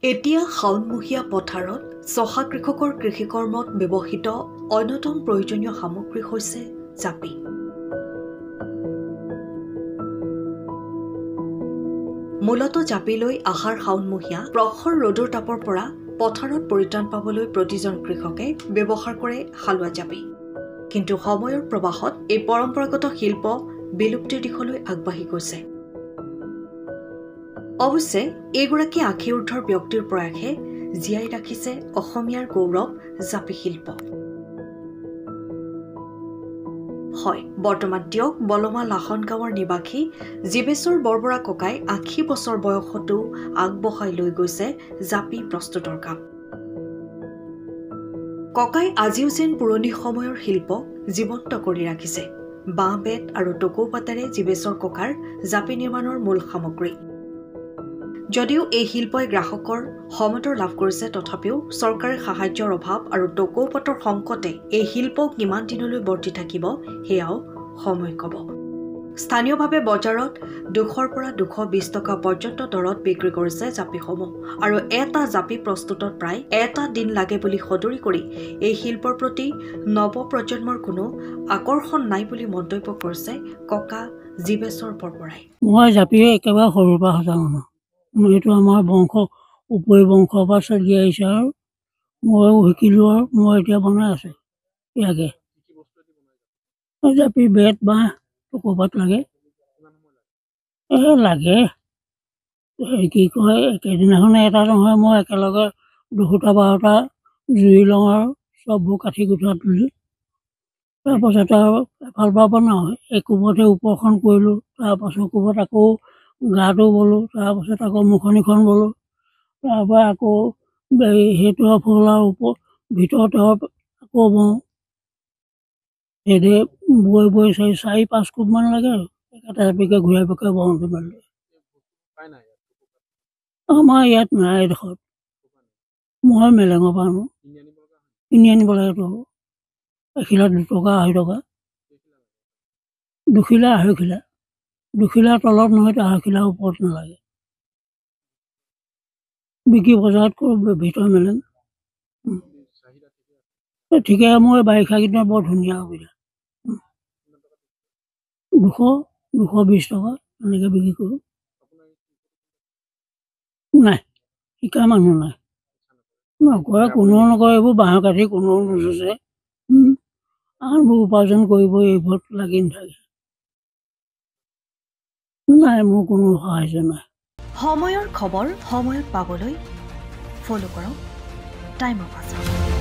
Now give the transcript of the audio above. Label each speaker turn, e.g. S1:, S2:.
S1: এতিয়া শাওণমহীয়া পথাৰত চহা কৃষকৰ কৃষিকৰ্মত ব্যৱহৃত অন্যতম প্ৰয়োজনীয় সামগ্ৰী হৈছে জাপি। মূলতঃ জাপি লৈ আহাৰ শাওণমহীয়া প্ৰখৰ ৰ'দৰ তাপৰ পৰা পথাৰত পৰিত্ৰাণ পাবলৈ প্ৰতিজন কৃষকে ব্যৱহাৰ কৰে হালোৱা জাপি। কিন্তু সময়ৰ প্ৰবাহত এই পৰম্পৰাগত শিল্প বিলুপ্তিৰ দিশলৈ আগবাঢ়ি গৈছে। অৱশ্যে এইগৰাকী আশী ঊৰ্ধৰ ব্যক্তিৰ প্ৰয়াসে জীয়াই ৰাখিছে অসমীয়াৰ গৌৰৱ জাপি শিল্প। হয়, বৰ্তমান দিয়ক বলমা লাহন গাঁৱৰ নিবাসী জীৱেশ্বৰ বৰবৰা ককাই ৮০ বছৰ বয়সতো আগবঢ়াই লৈ গৈছে জাপি প্ৰস্তুতৰ কাম। ককাই আজিও যেন পুৰণি সময়ৰ শিল্পক জীৱন্ত কৰি ৰাখিছে। বাঁহ বেত আৰু টকৌ পাতেৰে জীৱেশ্বৰ ককাৰ জাপি নিৰ্মাণৰ মূল সামগ্ৰী। যদিও এই শিল্পই গ্ৰাহকৰ সমৰ্থন লাভ কৰিছে, তথাপিও চৰকাৰী সাহায্যৰ অভাৱ আৰু টকৌ পাতৰ সংকটে এই শিল্প কিমান দিনলৈ বৰ্তি থাকিব সেয়াও সময় ক'ব। স্থানীয়ভাৱে বজাৰত ২০০ৰ পৰা ২২০ টকা পৰ্যন্ত দৰত বিক্ৰী কৰিছে জাপিসমূহ আৰু এটা জাপি প্ৰস্তুতত প্ৰায় এটা দিন লাগে বুলি সদৰি কৰি এই শিল্পৰ প্ৰতি নৱপ্ৰজন্মৰ কোনো আকৰ্ষণ নাই বুলি মন্তব্য কৰিছে ককা জীৱেশ্বৰ বৰবৰাই।
S2: মই জাপি একেবাৰে সৰুৰ পৰা সজা মানুহ। এইটো আমাৰ বংশ উপৰি বংশৰ পৰা চলি আহিছে আৰু ময়ো শিকিলোঁ আৰু মই এতিয়া বনাই আছোঁ ইয়াকে। জাপি বেত বাঁহ টকৌ পাত লাগে। লাগে কি কয়, একেদিনাখনে এটা নহয়, মই একেলগে ২০টা ১২টা জুই লওঁ আৰু চববোৰ কাঠি কুঠা তুলি তাৰপাছতে আৰু এফালৰ পৰা বনাওঁ। এই কোবতে ওপৰখন কৰিলোঁ, তাৰপাছত কোবত আকৌ গাটো বলোঁ, তাৰপাছত আকৌ মুখনিখন বলোঁ, তাৰপৰা আকৌ সেইটো ফুলাৰ ওপৰত ভিতৰতে আকৌ বওঁ। সেইদৰে বৈ ৪-৫ কোবমান লাগে আৰু একেটা জাপিকে ঘূৰাই পকাই বওঁতে মেলি। আমাৰ ইয়াত নাই এডোখৰত। মই মেলেঙৰ পৰা আনো, কিনি আনিব লাগে। এখিলাত ২ টকা ২.৫ টকা, ২ খিলা ২.৫ খিলা, ২ খিলাৰ তলত নহয়, ২.৫ খিলাৰ ওপৰত নালাগে। বিক্ৰী বজাৰত ভিতৰ মেলেং ঠিকে। মই বাৰিষা কেইদিনত বৰ ধুনীয়া সুবিধা। ২২০ টকা এনেকৈ বিক্ৰী কৰোঁ। নাই, শিকা মানুহ নাই, নকৰে, কোনেও নকৰে। এইবোৰ বাঁহ কাঠি কোনেও নোযোজে। আনবোৰ উপাৰ্জন কৰিব এইবোৰত লাগি নাথাকে। নাই, মোৰ কোনো সাহায্য নাই।
S1: সময়ৰ খবৰ সময়ত পাবলৈ ফ'ল' কৰক টাইম অফ আছাম।